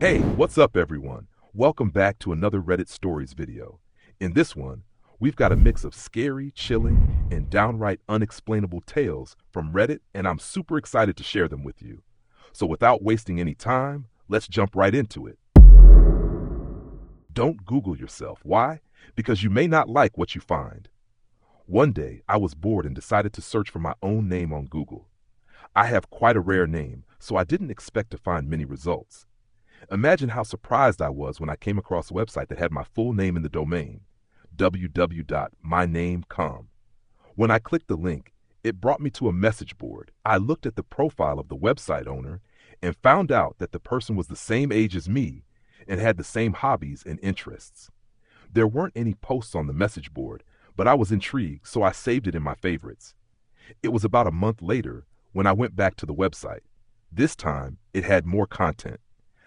Hey, what's up everyone? Welcome back to another Reddit Stories video. In this one, we've got a mix of scary, chilling, and downright unexplainable tales from Reddit, and I'm super excited to share them with you. So without wasting any time, let's jump right into it. Don't Google yourself. Why? Because you may not like what you find. One day, I was bored and decided to search for my own name on Google. I have quite a rare name, so I didn't expect to find many results. Imagine how surprised I was when I came across a website that had my full name in the domain, www.myname.com. When I clicked the link, it brought me to a message board. I looked at the profile of the website owner and found out that the person was the same age as me and had the same hobbies and interests. There weren't any posts on the message board, but I was intrigued, so I saved it in my favorites. It was about a month later when I went back to the website. This time, it had more content.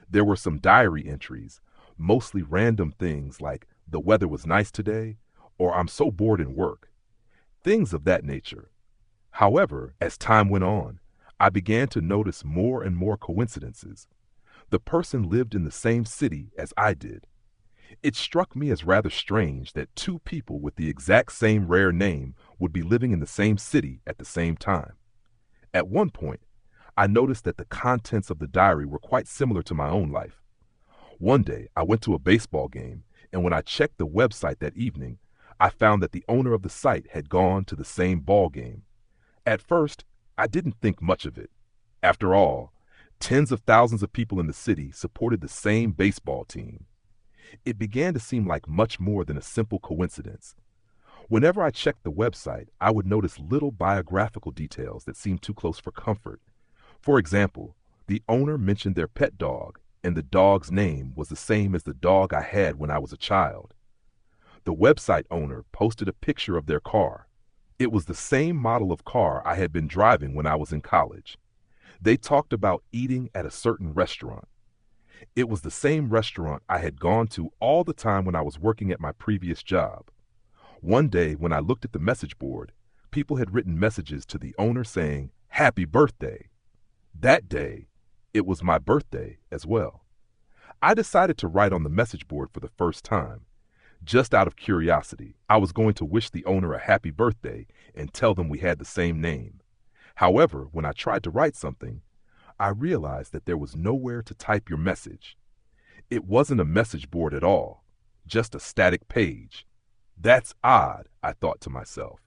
There were some diary entries, mostly random things like the weather was nice today or I'm so bored in work, things of that nature. However, as time went on, I began to notice more and more coincidences. The person lived in the same city as I did. It struck me as rather strange that two people with the exact same rare name would be living in the same city at the same time. At one point, I noticed that the contents of the diary were quite similar to my own life. One day, I went to a baseball game, and when I checked the website that evening, I found that the owner of the site had gone to the same ball game. At first, I didn't think much of it. After all, tens of thousands of people in the city supported the same baseball team. It began to seem like much more than a simple coincidence. Whenever I checked the website, I would notice little biographical details that seemed too close for comfort. For example, the owner mentioned their pet dog, and the dog's name was the same as the dog I had when I was a child. The website owner posted a picture of their car. It was the same model of car I had been driving when I was in college. They talked about eating at a certain restaurant. It was the same restaurant I had gone to all the time when I was working at my previous job. One day, when I looked at the message board, people had written messages to the owner saying, "Happy birthday." That day, it was my birthday as well. I decided to write on the message board for the first time. Just out of curiosity, I was going to wish the owner a happy birthday and tell them we had the same name. However, when I tried to write something, I realized that there was nowhere to type your message. It wasn't a message board at all, just a static page. That's odd, I thought to myself.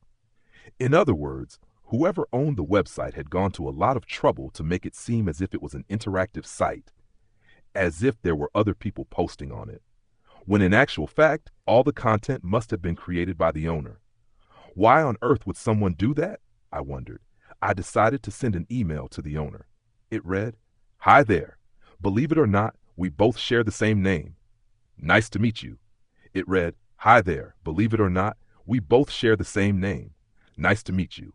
In other words, whoever owned the website had gone to a lot of trouble to make it seem as if it was an interactive site, as if there were other people posting on it, when in actual fact, all the content must have been created by the owner. Why on earth would someone do that? I wondered. I decided to send an email to the owner. It read, "Hi there. Believe it or not, we both share the same name. Nice to meet you." It read, "Hi there. Believe it or not, we both share the same name. Nice to meet you."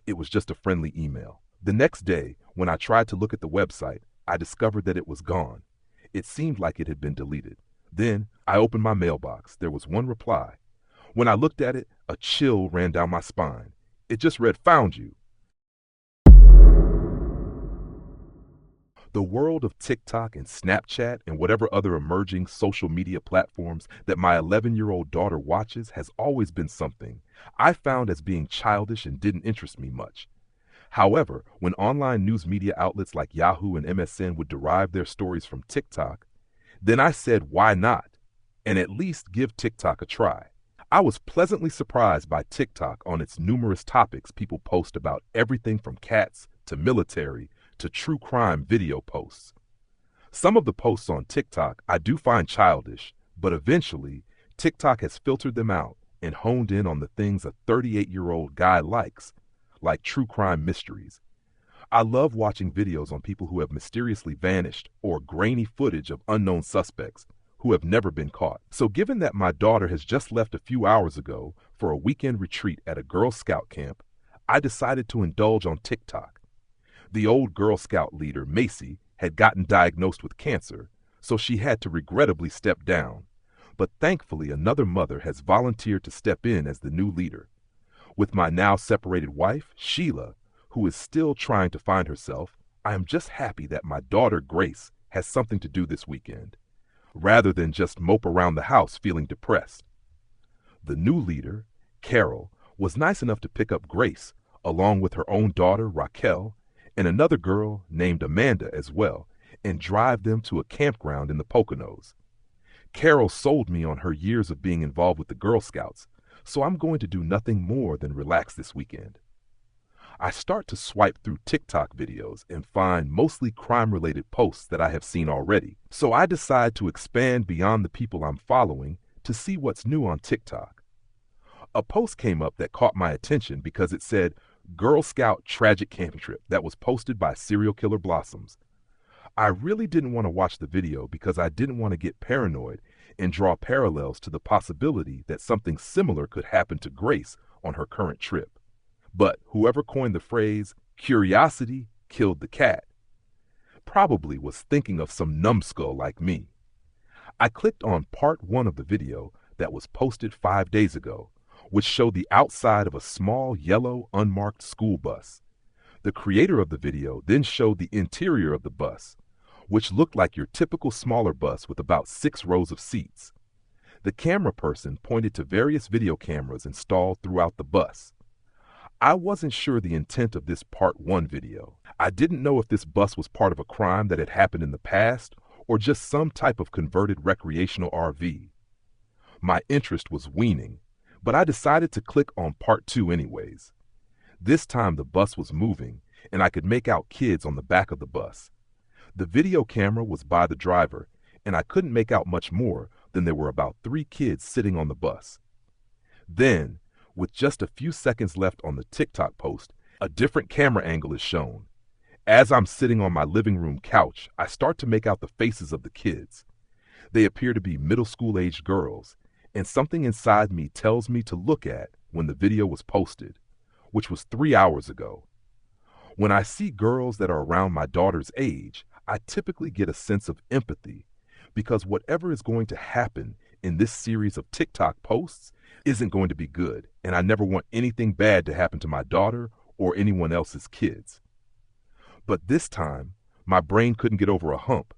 It was just a friendly email. The next day, when I tried to look at the website, I discovered that it was gone. It seemed like it had been deleted. Then I opened my mailbox. There was one reply. When I looked at it, a chill ran down my spine. It just read, "Found you." The world of TikTok and Snapchat and whatever other emerging social media platforms that my 11-year-old daughter watches has always been something I found as being childish and didn't interest me much. However, when online news media outlets like Yahoo and MSN would derive their stories from TikTok, then I said, why not? And at least give TikTok a try. I was pleasantly surprised by TikTok on its numerous topics people post about everything from cats to military to true crime video posts. Some of the posts on TikTok I do find childish, but eventually TikTok has filtered them out and honed in on the things a 38-year-old guy likes, like true crime mysteries. I love watching videos on people who have mysteriously vanished or grainy footage of unknown suspects who have never been caught. So given that my daughter has just left a few hours ago for a weekend retreat at a Girl Scout camp, I decided to indulge on TikTok. The old Girl Scout leader, Macy, had gotten diagnosed with cancer, so she had to regrettably step down. But thankfully, another mother has volunteered to step in as the new leader. With my now separated wife, Sheila, who is still trying to find herself, I am just happy that my daughter, Grace, has something to do this weekend, rather than just mope around the house feeling depressed. The new leader, Carol, was nice enough to pick up Grace, along with her own daughter, Raquel, and another girl named Amanda as well, and drive them to a campground in the Poconos. Carol sold me on her years of being involved with the Girl Scouts, so I'm going to do nothing more than relax this weekend. I start to swipe through TikTok videos and find mostly crime-related posts that I have seen already, so I decide to expand beyond the people I'm following to see what's new on TikTok. A post came up that caught my attention because it said, Girl Scout Tragic Camping Trip, that was posted by Serial Killer Blossoms. I really didn't want to watch the video because I didn't want to get paranoid and draw parallels to the possibility that something similar could happen to Grace on her current trip. But whoever coined the phrase, curiosity killed the cat, probably was thinking of some numbskull like me. I clicked on part 1 of the video that was posted 5 days ago, which showed the outside of a small yellow unmarked school bus. The creator of the video then showed the interior of the bus, which looked like your typical smaller bus with about 6 rows of seats. The camera person pointed to various video cameras installed throughout the bus. I wasn't sure the intent of this part 1 video. I didn't know if this bus was part of a crime that had happened in the past or just some type of converted recreational RV. My interest was waning, but I decided to click on part 2 anyways. This time the bus was moving, and I could make out kids on the back of the bus. The video camera was by the driver, and I couldn't make out much more than there were about 3 kids sitting on the bus. Then, with just a few seconds left on the TikTok post, a different camera angle is shown. As I'm sitting on my living room couch, I start to make out the faces of the kids. They appear to be middle school-aged girls, and something inside me tells me to look at when the video was posted, which was 3 hours ago. When I see girls that are around my daughter's age, I typically get a sense of empathy, because whatever is going to happen in this series of TikTok posts isn't going to be good, and I never want anything bad to happen to my daughter or anyone else's kids. But this time, my brain couldn't get over a hump,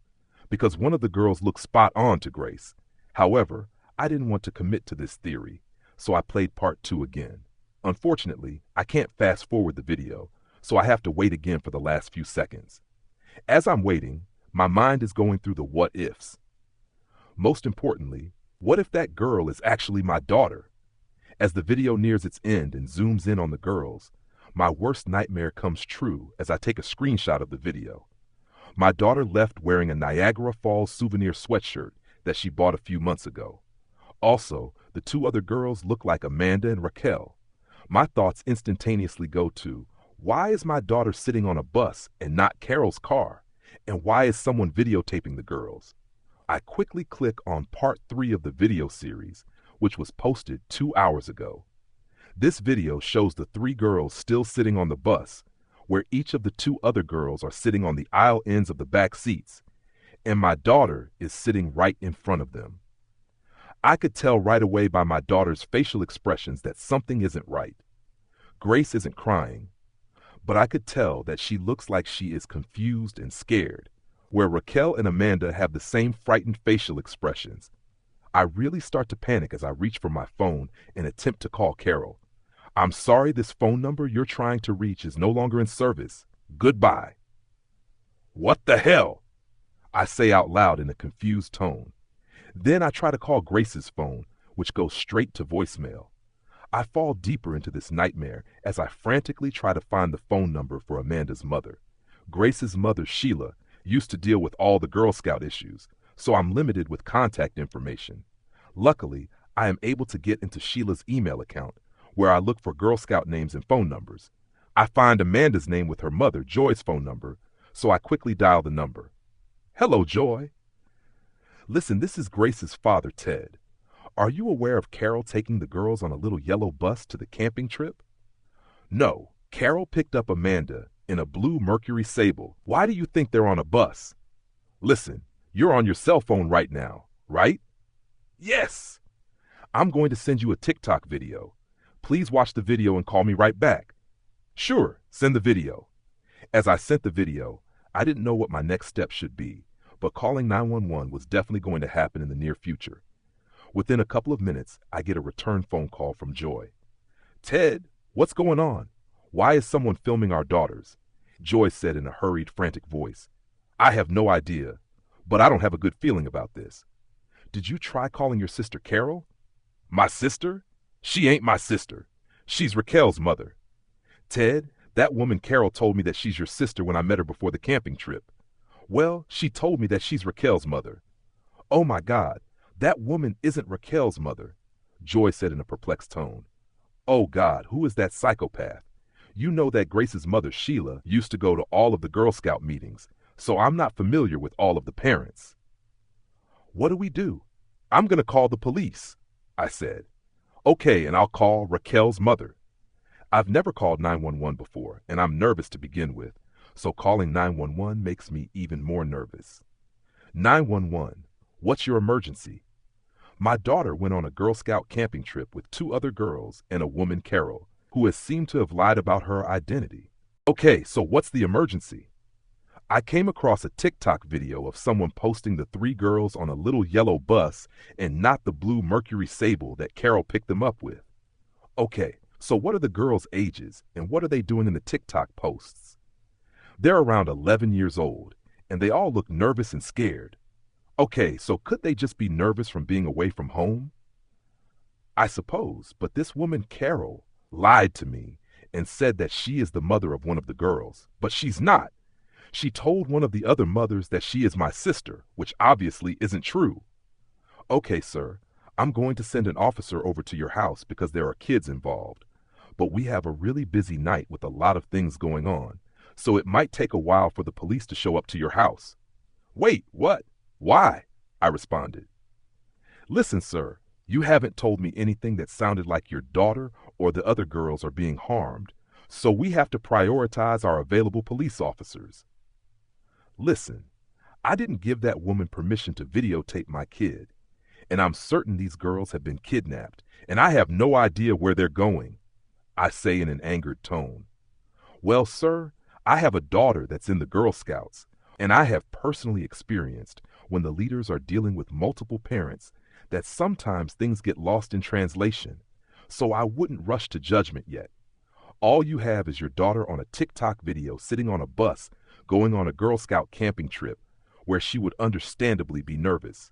because one of the girls looked spot on to Grace. However, I didn't want to commit to this theory, so I played part 2 again. Unfortunately, I can't fast forward the video, so I have to wait again for the last few seconds. As I'm waiting, my mind is going through the what ifs. Most importantly, what if that girl is actually my daughter? As the video nears its end and zooms in on the girls, my worst nightmare comes true as I take a screenshot of the video. My daughter left wearing a Niagara Falls souvenir sweatshirt that she bought a few months ago. Also, the 2 other girls look like Amanda and Raquel. My thoughts instantaneously go to, why is my daughter sitting on a bus and not Carol's car? And why is someone videotaping the girls? I quickly click on part 3 of the video series, which was posted 2 hours ago. This video shows the 3 girls still sitting on the bus, where each of the 2 other girls are sitting on the aisle ends of the back seats, and my daughter is sitting right in front of them. I could tell right away by my daughter's facial expressions that something isn't right. Grace isn't crying, but I could tell that she looks like she is confused and scared, where Raquel and Amanda have the same frightened facial expressions. I really start to panic as I reach for my phone and attempt to call Carol. I'm sorry, this phone number you're trying to reach is no longer in service. Goodbye. What the hell? I say out loud in a confused tone. Then I try to call Grace's phone, which goes straight to voicemail. I fall deeper into this nightmare as I frantically try to find the phone number for Amanda's mother. Grace's mother, Sheila, used to deal with all the Girl Scout issues, so I'm limited with contact information. Luckily, I am able to get into Sheila's email account, where I look for Girl Scout names and phone numbers. I find Amanda's name with her mother, Joy's phone number, so I quickly dial the number. Hello, Joy. Listen, this is Grace's father, Ted. Are you aware of Carol taking the girls on a little yellow bus to the camping trip? No, Carol picked up Amanda in a blue Mercury Sable. Why do you think they're on a bus? Listen, you're on your cell phone right now, right? Yes! I'm going to send you a TikTok video. Please watch the video and call me right back. Sure, send the video. As I sent the video, I didn't know what my next step should be, but calling 911 was definitely going to happen in the near future. Within a couple of minutes, I get a return phone call from Joy. "Ted, what's going on? Why is someone filming our daughters?" Joy said in a hurried, frantic voice. "I have no idea, but I don't have a good feeling about this." "Did you try calling your sister Carol?" "My sister? She ain't my sister. She's Raquel's mother." "Ted, that woman Carol told me that she's your sister when I met her before the camping trip." "Well, she told me that she's Raquel's mother." "Oh my God, that woman isn't Raquel's mother," Joy said in a perplexed tone. "Oh God, who is that psychopath? You know that Grace's mother, Sheila, used to go to all of the Girl Scout meetings, so I'm not familiar with all of the parents." "What do we do?" "I'm going to call the police," I said. "Okay, and I'll call Raquel's mother." I've never called 911 before, and I'm nervous to begin with, so calling 911 makes me even more nervous. 911, what's your emergency? My daughter went on a Girl Scout camping trip with 2 other girls and a woman, Carol, who has seemed to have lied about her identity. Okay, so what's the emergency? I came across a TikTok video of someone posting the 3 girls on a little yellow bus and not the blue Mercury Sable that Carol picked them up with. Okay, so what are the girls' ages and what are they doing in the TikTok posts? They're around 11 years old and they all look nervous and scared. Okay, so could they just be nervous from being away from home? I suppose, but this woman Carol lied to me and said that she is the mother of one of the girls, but she's not. She told one of the other mothers that she is my sister, which obviously isn't true. Okay, sir, I'm going to send an officer over to your house because there are kids involved, but we have a really busy night with a lot of things going on, so it might take a while for the police to show up to your house. Wait, what? Why? I responded. Listen, sir, you haven't told me anything that sounded like your daughter or the other girls are being harmed, so we have to prioritize our available police officers. Listen, I didn't give that woman permission to videotape my kid, and I'm certain these girls have been kidnapped, and I have no idea where they're going, I say in an angered tone. Well, sir, I have a daughter that's in the Girl Scouts, and I have personally experienced when the leaders are dealing with multiple parents that sometimes things get lost in translation, so I wouldn't rush to judgment yet. All you have is your daughter on a TikTok video sitting on a bus going on a Girl Scout camping trip where she would understandably be nervous.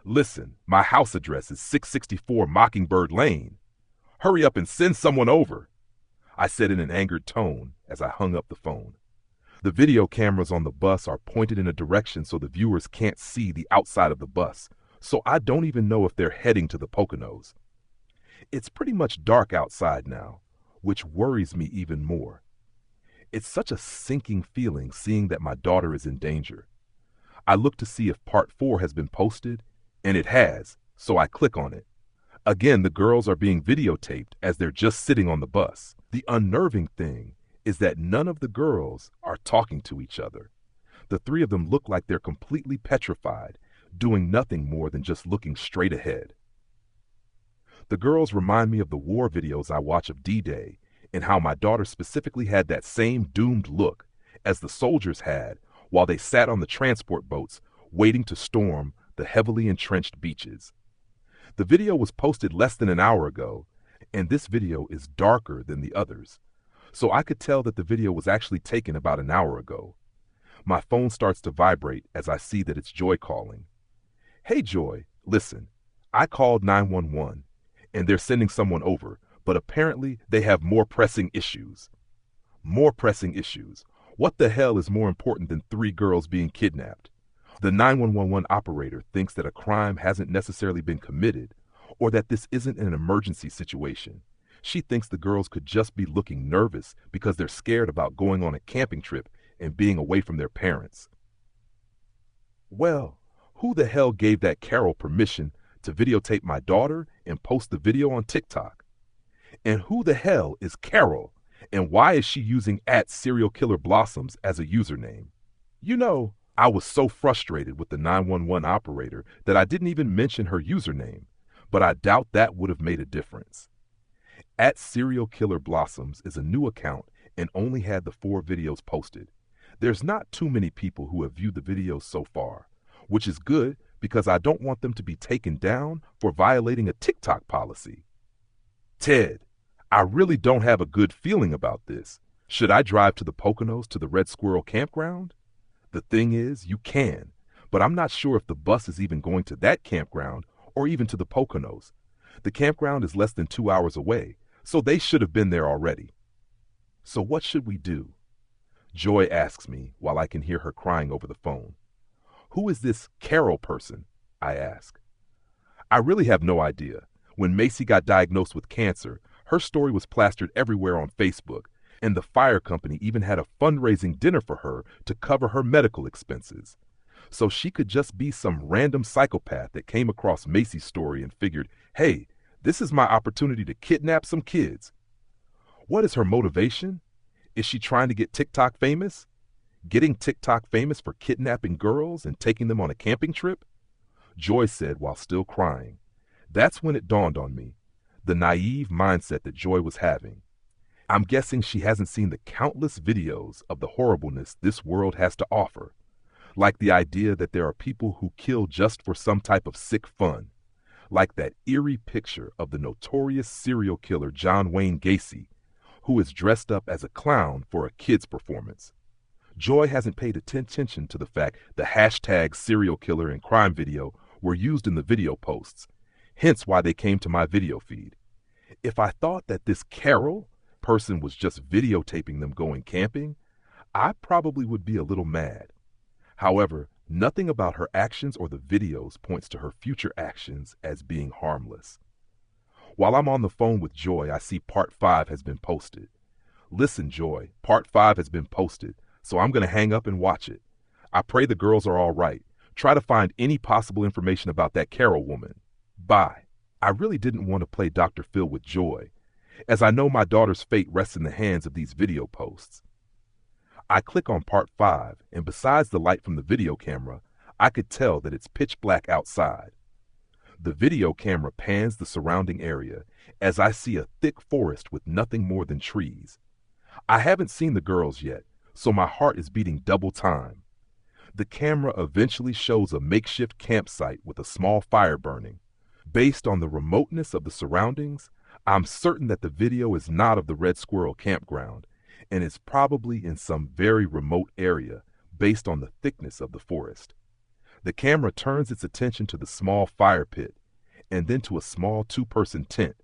Listen, my house address is 664 Mockingbird Lane. Hurry up and send someone over, I said in an angered tone as I hung up the phone. The video cameras on the bus are pointed in a direction so the viewers can't see the outside of the bus, so I don't even know if they're heading to the Poconos. It's pretty much dark outside now, which worries me even more. It's such a sinking feeling seeing that my daughter is in danger. I look to see if part 4 has been posted, and it has, so I click on it. Again, the girls are being videotaped as they're just sitting on the bus. The unnerving thing is that none of the girls are talking to each other. The 3 of them look like they're completely petrified, doing nothing more than just looking straight ahead. The girls remind me of the war videos I watch of D-Day and how my daughter specifically had that same doomed look as the soldiers had while they sat on the transport boats waiting to storm the heavily entrenched beaches. The video was posted less than an hour ago, and this video is darker than the others, so I could tell that the video was actually taken about an hour ago. My phone starts to vibrate as I see that it's Joy calling. Hey Joy, listen, I called 911, and they're sending someone over, but apparently they have more pressing issues. More pressing issues. What the hell is more important than 3 girls being kidnapped? The 911 operator thinks that a crime hasn't necessarily been committed, or that this isn't an emergency situation. She thinks the girls could just be looking nervous because they're scared about going on a camping trip and being away from their parents. Well, who the hell gave that Carol permission to videotape my daughter and post the video on TikTok? And who the hell is Carol, and why is she using @serialkillerblossoms as a username? You know, I was so frustrated with the 911 operator that I didn't even mention her username, but I doubt that would have made a difference. @serialkillerblossoms is a new account and only had the 4 videos posted. There's not too many people who have viewed the videos so far, which is good because I don't want them to be taken down for violating a TikTok policy. Ted, I really don't have a good feeling about this. Should I drive to the Poconos to the Red Squirrel campground? The thing is, you can, but I'm not sure if the bus is even going to that campground or even to the Poconos. The campground is less than 2 hours away, so they should have been there already. So what should we do? Joy asks me while I can hear her crying over the phone. Who is this Carol person? I ask. I really have no idea. When Macy got diagnosed with cancer, her story was plastered everywhere on Facebook, and the fire company even had a fundraising dinner for her to cover her medical expenses. So she could just be some random psychopath that came across Macy's story and figured, hey, this is my opportunity to kidnap some kids. What is her motivation? Is she trying to get TikTok famous? Getting TikTok famous for kidnapping girls and taking them on a camping trip? Joy said while still crying. That's when it dawned on me, the naive mindset that Joy was having. I'm guessing she hasn't seen the countless videos of the horribleness this world has to offer, like the idea that there are people who kill just for some type of sick fun, like that eerie picture of the notorious serial killer John Wayne Gacy, who is dressed up as a clown for a kid's performance. Joy hasn't paid attention to the fact the hashtag serial killer and crime video were used in the video posts, hence why they came to my video feed. If I thought that this Carol person was just videotaping them going camping, I probably would be a little mad. However, nothing about her actions or the videos points to her future actions as being harmless. While I'm on the phone with Joy, I see Part 5 has been posted. Listen, Joy, Part 5 has been posted, so I'm going to hang up and watch it. I pray the girls are all right. Try to find any possible information about that Carol woman. Bye. I really didn't want to play Dr. Phil with Joy, as I know my daughter's fate rests in the hands of these video posts. I click on Part 5, and besides the light from the video camera, I could tell that it's pitch black outside. The video camera pans the surrounding area as I see a thick forest with nothing more than trees. I haven't seen the girls yet, so my heart is beating double time. The camera eventually shows a makeshift campsite with a small fire burning. Based on the remoteness of the surroundings, I'm certain that the video is not of the Red Squirrel campground, and is probably in some very remote area based on the thickness of the forest. The camera turns its attention to the small fire pit, and then to a small two-person tent.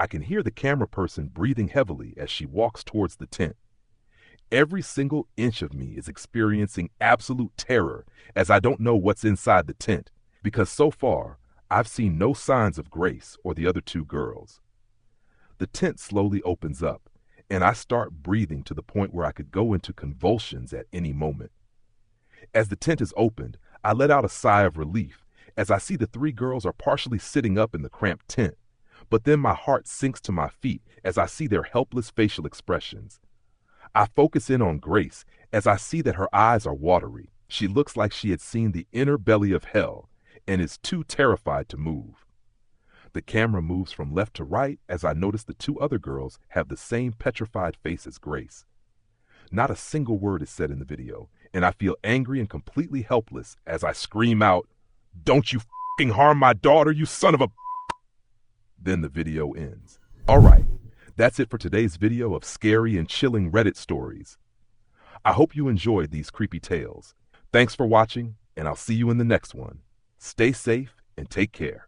I can hear the camera person breathing heavily as she walks towards the tent. Every single inch of me is experiencing absolute terror as I don't know what's inside the tent, because so far, I've seen no signs of Grace or the other two girls. The tent slowly opens up, and I start breathing to the point where I could go into convulsions at any moment. As the tent is opened, I let out a sigh of relief as I see the three girls are partially sitting up in the cramped tent, but then my heart sinks to my feet as I see their helpless facial expressions. I focus in on Grace as I see that her eyes are watery. She looks like she had seen the inner belly of hell and is too terrified to move. The camera moves from left to right as I notice the two other girls have the same petrified face as Grace. Not a single word is said in the video, and I feel angry and completely helpless as I scream out, "Don't you f***ing harm my daughter, you son of a..." Then the video ends. Alright, that's it for today's video of scary and chilling Reddit stories. I hope you enjoyed these creepy tales. Thanks for watching, and I'll see you in the next one. Stay safe and take care.